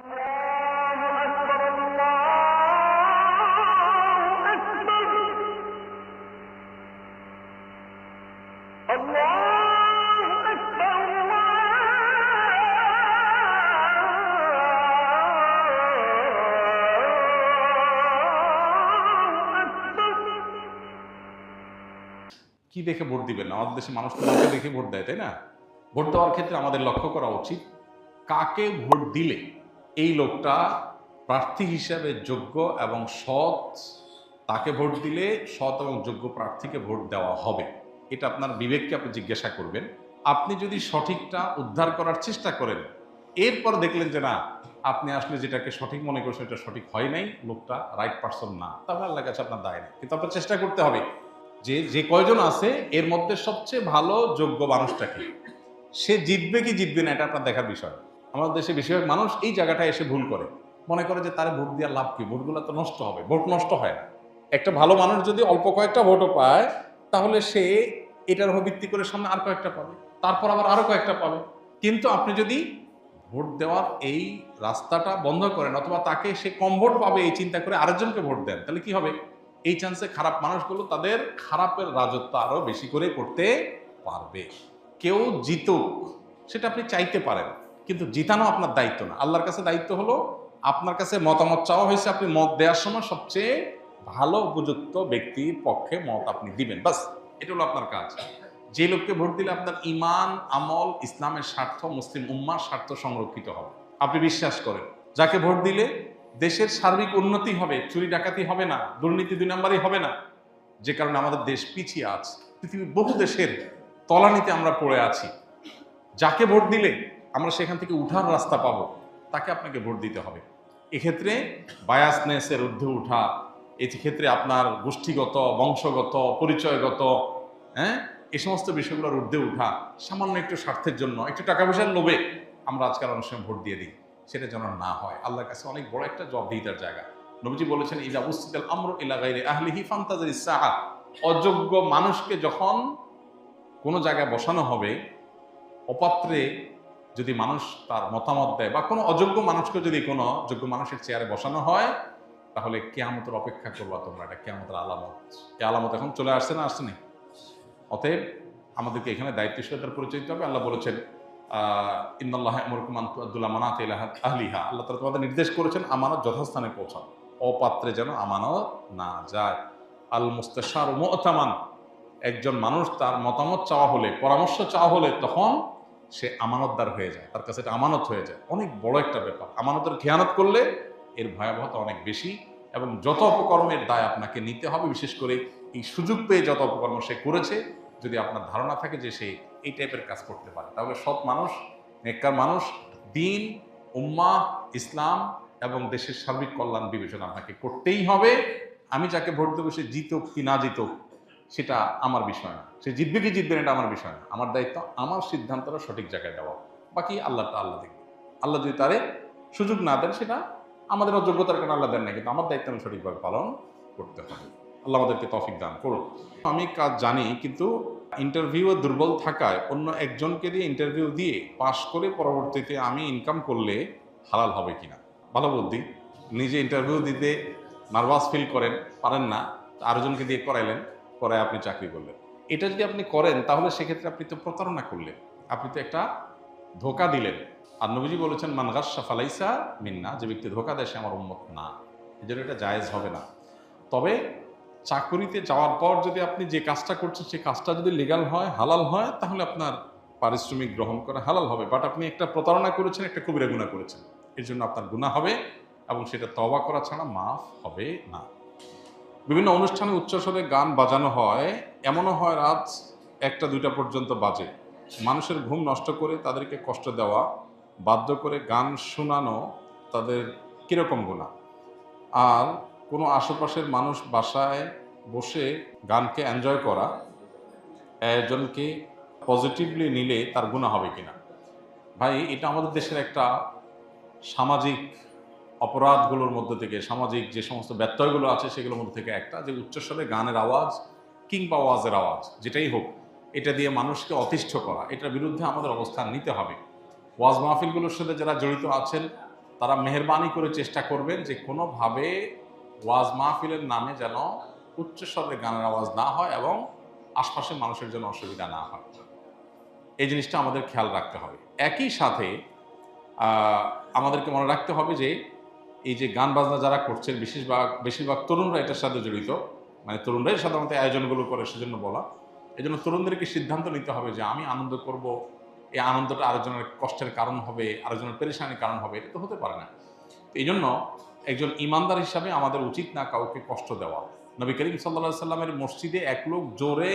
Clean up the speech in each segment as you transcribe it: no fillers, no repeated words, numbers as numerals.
কি দেখে ভোট দিবেন? আমাদের দেশে মানুষ তো লোককে দেখে ভোট দেয়, তাই না? ভোট দেওয়ার ক্ষেত্রে আমাদের লক্ষ্য করা উচিত কাকে ভোট দিলে এই লোকটা প্রার্থী হিসাবে যোগ্য এবং সৎ, তাকে ভোট দিলে সৎ এবং যোগ্য প্রার্থীকে ভোট দেওয়া হবে। এটা আপনার বিবেককে আপনি জিজ্ঞাসা করবেন। আপনি যদি সঠিকটা উদ্ধার করার চেষ্টা করেন, এরপর দেখলেন যে না, আপনি আসলে যেটাকে সঠিক মনে করছেন এটা সঠিক হয় নাই, লোকটা রাইট পারসন না, তাহলে আল্লাহর কাছে আপনার দায় নেই। কিন্তু আপনার চেষ্টা করতে হবে যে যে কয়জন আছে এর মধ্যে সবচেয়ে ভালো যোগ্য মানুষটাকে, সে জিতবে কি জিতবে না এটা আপনার দেখার বিষয়। আমাদের দেশে বেশিরভাগ মানুষ এই জায়গাটায় এসে ভুল করে, মনে করে যে তারা ভোট দেওয়ার লাভ কি, ভোটগুলো তো নষ্ট হবে। ভোট নষ্ট হয় না। একটা ভালো মানুষ যদি অল্প কয়েকটা ভোটও পায়, তাহলে সে এটার উপর ভিত্তি করে সামনে আর কয়েকটা পাবে, তারপর আবার আরো কয়েকটা পাবে। কিন্তু আপনি যদি ভোট দেওয়ার এই রাস্তাটা বন্ধ করেন, অথবা তাকে সে কম ভোট পাবে এই চিন্তা করে আরেকজনকে ভোট দেন, তাহলে কি হবে? এই চান্সে খারাপ মানুষগুলো তাদের খারাপের রাজত্ব আরো বেশি করে করতে পারবে। কেউ জিতুক সেটা আপনি চাইতে পারেন, কিন্তু জিতানো আপনার দায়িত্ব না। আল্লাহর কাছে দায়িত্ব হলো, আপনার কাছে মতামত চাওয়া হয়েছে, আপনি মত দেওয়ার সময় সবচেয়ে ভালো উপযুক্ত ব্যক্তির পক্ষে মত আপনি দিবেন, বাস। এটা হলো আপনার কাজ। যে লোককে ভোট দিলে আপনার ইমান, আমল, ইসলামের স্বার্থ, মুসলিম উম্মার স্বার্থ সংরক্ষিত হবে, আপনি বিশ্বাস করেন। যাকে ভোট দিলে দেশের সার্বিক উন্নতি হবে, চুরি ডাকাতি হবে না, দুর্নীতি 2 নম্বরই হবে না, যে কারণে আমাদের দেশ পিছিয়ে আছে। পৃথিবীর বহু দেশের তলানিতে আমরা পড়ে আছি। যাকে ভোট দিলে আমরা সেখান থেকে উঠার রাস্তা পাবো, তাকে আপনাকে ভোট দিতে হবে। এক্ষেত্রে বায়াসনেসের ঊর্ধ্বে উঠা, এক্ষেত্রে আপনার গোষ্ঠীগত, বংশগত, পরিচয়গত, এই সমস্ত বিষয়গুলোর ঊর্ধ্বে উঠা, সামান্য একটু স্বার্থের জন্য, একটু টাকা পয়সার লোভে আমরা আজকাল অনেক সময় ভোট দিয়ে দিই, সেটা যেন না হয়। আল্লাহর কাছে অনেক বড় একটা জবাবদিহিতার জায়গা। নবীজি বলেছেন, ইযা উসিদাল আমরু ইলা গায়রি আহলিহি ফান্তাজিরিস সাআ। অযোগ্য মানুষকে যখন কোনো জায়গায় বসানো হবে, অপাত্রে যদি মানুষ তার মতামত দেয়, বা কোনো অযোগ্য মানুষকে যদি কোনো যোগ্য মানুষের চেয়ারে বসানো হয়, তাহলে কিয়ামতের অপেক্ষা করবা তোমরা। এটা কিয়ামতের আলামত। এই আলামত এখন চলে আসছে না, আসছে না? অতএব আমাদেরকে এখানে দায়িত্বশীলতার পরিচয় দিতে হবে। আল্লাহ বলেছেন, ইন্নাল্লাহা ইয়ামুরুকুম আন তুআদ্দুল আমানাতি ইলা আহলিহা। আল্লাহ তাআলা তোমাদের নির্দেশ করেছেন আমানত যথাস্থানে পৌঁছাও, অপাত্রে যেন আমানত না যায়। আল মুস্তাশারু মু'তামান। একজন মানুষ তার মতামত চাওয়া হলে, পরামর্শ চাওয়া হলে, তখন সে আমানতদার হয়ে যায়, তার কাছে এটা আমানত হয়ে যায়। অনেক বড় একটা ব্যাপার। আমানতের খেয়ানত করলে এর ভয়াবহতা অনেক বেশি, এবং যত অপকর্মের দায় আপনাকে নিতে হবে, বিশেষ করে এই সুযোগ পেয়ে যত অপকর্ম সে করেছে, যদি আপনার ধারণা থাকে যে সে এই টাইপের কাজ করতে পারে, তাহলে সৎ মানুষ, নেককার মানুষ, দিন, উম্মাহ, ইসলাম এবং দেশের সার্বিক কল্যাণ বিবেচনা আপনাকে করতেই হবে। আমি যাকে ভোট দেবো সে জিতুক কি না জিতুক সেটা আমার বিষয় না, সে জিতবে কি জিতবে না এটা আমার বিষয় না। আমার দায়িত্ব আমার সিদ্ধান্তটা সঠিক জায়গায় দেওয়া, বাকি আল্লাহটা আল্লাহ দেখবে। আল্লাহ যদি তারে সুযোগ না দেন, সেটা আমাদের অযোগ্যতার কারণে আল্লাহ দেন না, কিন্তু আমার দায়িত্ব আমি সঠিকভাবে পালন করতে হবে। আল্লাহ আমাদেরকে তৌফিক দান করুন। আমি কাজ জানি, কিন্তু ইন্টারভিউ দুর্বল থাকায় অন্য একজনকে দিয়ে ইন্টারভিউ দিয়ে পাশ করে পরবর্তীতে আমি ইনকাম করলে হালাল হবে কিনা, ভালো বুদ্ধি। নিজে ইন্টারভিউ দিতে নার্ভাস ফিল করেন, পারেন না, আরেকজনকে দিয়ে করাইলেন, করায় আপনি চাকরি করলেন। এটা যদি আপনি করেন, তাহলে সেক্ষেত্রে আপনি তো প্রতারণা করলেন, আপনি তো একটা ধোঁকা দিলেন। আর নবীজি বলেছেন, মান গাশশা ফালাইসা মিন্না। যে ব্যক্তি ধোঁকা দেয় সে আমার উম্মত না। এজন্য এটা জায়েজ হবে না। তবে চাকরিতে যাওয়ার পর যদি আপনি যে কাজটা করছেন সেই কাজটা যদি লিগ্যাল হয়, হালাল হয়, তাহলে আপনার পারিশ্রমিক গ্রহণ করা হালাল হবে। বাট আপনি একটা প্রতারণা করেছেন, একটা কবিরা গুনাহ করেছেন, এর জন্য আপনার গুনাহ হবে, এবং সেটা তওবা করা ছাড়া মাফ হবে না। বিভিন্ন অনুষ্ঠানে উচ্চস্বরে গান বাজানো হয়, এমনও হয় রাত 1টা-2টা পর্যন্ত বাজে। মানুষের ঘুম নষ্ট করে তাদেরকে কষ্ট দেওয়া, বাধ্য করে গান শোনানো তাদের কীরকম গুনাহ? আর কোনো আশেপাশের মানুষ বাসায় বসে গানকে এনজয় করা একজনকে পজিটিভলি নিলে তার গুনাহ হবে কিনা? ভাই, এটা আমাদের দেশের একটা সামাজিক অপরাধগুলোর মধ্যে থেকে, সামাজিক যে সমস্ত ব্যত্যয়গুলো আছে সেগুলোর মধ্যে থেকে একটা, যে উচ্চস্বরে গানের আওয়াজ কিংবা ওয়াজের আওয়াজ যেটাই হোক, এটা দিয়ে মানুষকে অতিষ্ঠ করা, এটার বিরুদ্ধে আমাদের অবস্থান নিতে হবে। ওয়াজ মাহফিলগুলোর সাথে যারা জড়িত আছেন তারা মেহেরবানি করে চেষ্টা করবেন যে কোনোভাবে ওয়াজ মাহফিলের নামে যেন উচ্চস্বরে গানের আওয়াজ না হয় এবং আশপাশের মানুষের জন্য অসুবিধা না হয়। এই জিনিসটা আমাদের খেয়াল রাখতে হবে। একই সাথে আমাদেরকে মনে রাখতে হবে যে এই যে গান বাজনা যারা করছেন বেশিরভাগ তরুণরা এটার সাথে জড়িত, মানে তরুণরাই সাধারণত আয়োজনগুলো করে, সেজন্য বলা। এই জন্য তরুণদেরকে সিদ্ধান্ত নিতে হবে যে আমি আনন্দ করব, এই আনন্দটা আরেকজনের কষ্টের কারণ হবে, আরেকজনের পেরেশানির কারণ হবে, এটা তো হতে পারে না। এই জন্য একজন ইমানদার হিসাবে আমাদের উচিত না কাউকে কষ্ট দেওয়া। নবী করিম সাল্লাল্লাহু সাল্লামের মসজিদে এক লোক জোরে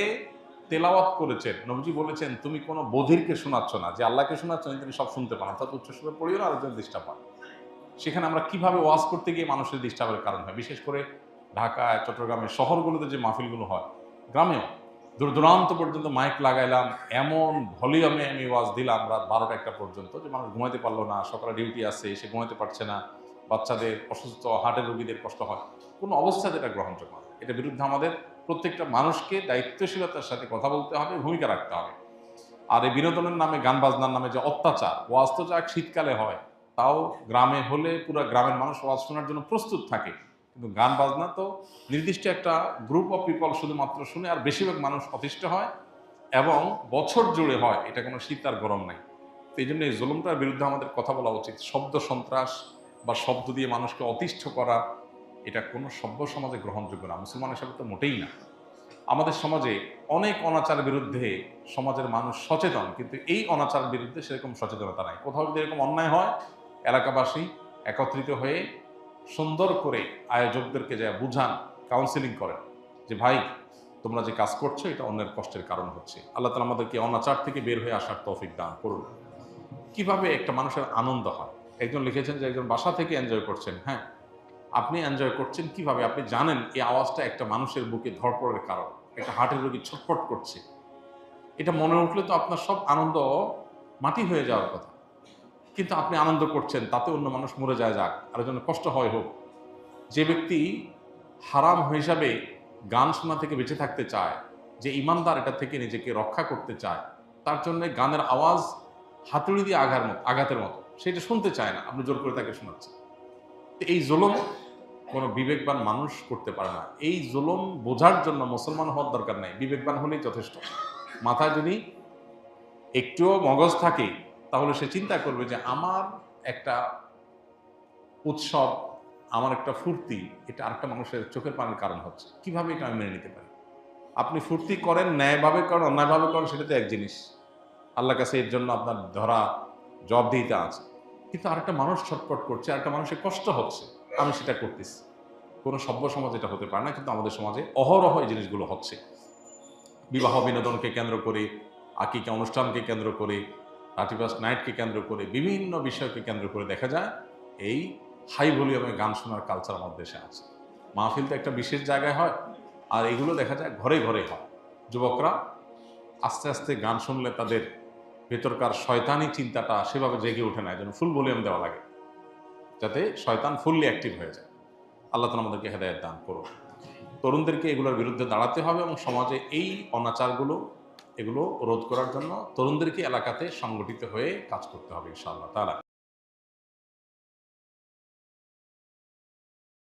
তেলাওয়াত করেছেন, নবীজি বলেছেন তুমি কোনো বধিরকে শোনাচ্ছ না, যে আল্লাহকে শোনাচ্ছ তিনি সব শুনতে পান, অর্থাৎ উচ্চস্বরে পড়িও না, আরেকজন ডিস্টার্ব হয়। সেখানে আমরা কিভাবে ওয়াজ করতে গিয়ে মানুষের ডিস্টার্বের কারণ হয়, বিশেষ করে ঢাকায়, চট্টগ্রামের শহরগুলোতে যে মাহফিলগুলো হয়, গ্রামেও দূর দূরান্ত পর্যন্ত মাইক লাগাইলাম, এমন ভলিউমে আমি ওয়াজ দিলাম রাত 12টা-1টা পর্যন্ত যে মানুষ ঘুমাইতে পারলো না, সকালে ডিউটি আছে, সে ঘুমাইতে পারছে না, বাচ্চাদের অসুস্থ, হার্টের রোগীদের কষ্ট হয়, কোনো অবস্থাতে এটা গ্রহণযোগ্য না। এটার বিরুদ্ধে আমাদের প্রত্যেকটা মানুষকে দায়িত্বশীলতার সাথে কথা বলতে হবে, ভূমিকা রাখতে হবে। আর এই বিনোদনের নামে, গান বাজনার নামে যে অত্যাচার, ওয়াজ তো যাক শীতকালে হয়, তাও গ্রামে হলে পুরো গ্রামের মানুষ ওয়াজ শোনার জন্য প্রস্তুত থাকে, কিন্তু গান বাজনা তো নির্দিষ্ট একটা গ্রুপ অফ পিপল শুধুমাত্র শুনে, আর বেশিরভাগ মানুষ অতিষ্ঠ হয় এবং বছর জুড়ে হয়, এটা কোনো শীত আর গরম নাই। তো এই জন্য এই জুলুমটার বিরুদ্ধে আমাদের কথা বলা উচিত। শব্দ সন্ত্রাস বা শব্দ দিয়ে মানুষকে অতিষ্ঠ করা, এটা কোনো সভ্য সমাজে গ্রহণযোগ্য না, মুসলমান হিসাবে তো মোটেই না। আমাদের সমাজে অনেক অনাচারের বিরুদ্ধে সমাজের মানুষ সচেতন, কিন্তু এই অনাচারের বিরুদ্ধে সেরকম সচেতনতা নাই। কোথাও যদি এরকম অন্যায় হয়, এলাকাবাসী একত্রিত হয়ে সুন্দর করে আয়োজকদেরকে যা বুঝান, কাউন্সিলিং করেন যে ভাই তোমরা যে কাজ করছো এটা অন্যের কষ্টের কারণ হচ্ছে। আল্লাহ তাআলা আমাদেরকে অনাচার থেকে বের হয়ে আসার তৌফিক দান করুন। কিভাবে একটা মানুষের আনন্দ হয়, একজন লিখেছেন যে একজন বাসা থেকে এনজয় করছেন। হ্যাঁ, আপনি এনজয় করছেন কিভাবে? আপনি জানেন এই আওয়াজটা একটা মানুষের বুকে ধড়পড়ের কারণ, একটা হার্টের রোগী ছটফট করছে, এটা মনে উঠলে তো আপনার সব আনন্দ মাটি হয়ে যাওয়ার কথা। কিন্তু আপনি আনন্দ করছেন, তাতে অন্য মানুষ মরে যায়, যাক, আরেকজনের কষ্ট হয় হোক। যে ব্যক্তি হারাম হিসাবে গান শোনা থেকে বেঁচে থাকতে চায়, যে ইমানদার এটা থেকে নিজেকে রক্ষা করতে চায়, তার জন্য গানের আওয়াজ হাতুড়ি দিয়ে আঘাতের মতো, সেটা শুনতে চায় না, আপনি জোর করে তাকে শোনাচ্ছেন। তো এই জুলুম কোনো বিবেকবান মানুষ করতে পারে না। এই জুলুম বোঝার জন্য মুসলমান হওয়ার দরকার নাই, বিবেকবান হলেই যথেষ্ট। মাথায় যদি একটুও মগজ থাকে তাহলে সে চিন্তা করবে যে আমার একটা উৎসব, আমার একটা ফুর্তি, এটা আরেকটা মানুষের চোখের পানির কারণ হচ্ছে, কিভাবে এটা আমি মেনে নিতে পারি? আপনি ফুর্তি করেন, ন্যায়ভাবে করেন, অন্যায়ভাবে করেন, সেটা তো এক জিনিস, আল্লাহর কাছে এর জন্য আপনার ধরা জবাবদিহিতা আছে। কিন্তু আরেকটা মানুষ ছটফট করছে, আরেকটা মানুষের কষ্ট হচ্ছে, আমি সেটা করতেছি। কোনো সভ্য সমাজ এটা হতে পারে না, কিন্তু আমাদের সমাজে অহরহ এই জিনিসগুলো হচ্ছে। বিবাহ বিনোদনকে কেন্দ্র করে, আকিকা অনুষ্ঠানকে কেন্দ্র করে, 31st নাইটকে কেন্দ্র করে, বিভিন্ন বিষয়কে কেন্দ্র করে দেখা যায় এই হাই ভলিউমে গান শোনার কালচার আমাদের দেশে আছে। মাহফিল তো একটা বিশেষ জায়গায় হয়, আর এগুলো দেখা যায় ঘরে ঘরে হয়। যুবকরা আস্তে আস্তে গান শুনলে তাদের ভেতরকার শয়তানি চিন্তাটা সেভাবে জেগে ওঠে না, যেন ফুল ভলিউম দেওয়া লাগে, যাতে শয়তান ফুললি অ্যাক্টিভ হয়ে যায়। আল্লাহ তাআলা আমাদেরকে হেদায়েত দান করুন। তরুণদেরকে এগুলোর বিরুদ্ধে দাঁড়াতে হবে এবং সমাজে এই অনাচারগুলো এগুলো রোধ করার জন্য তরুণদেরকে এলাকাতে সংগঠিত হয়ে কাজ করতে হবে ইনশাআল্লাহ তাআলা।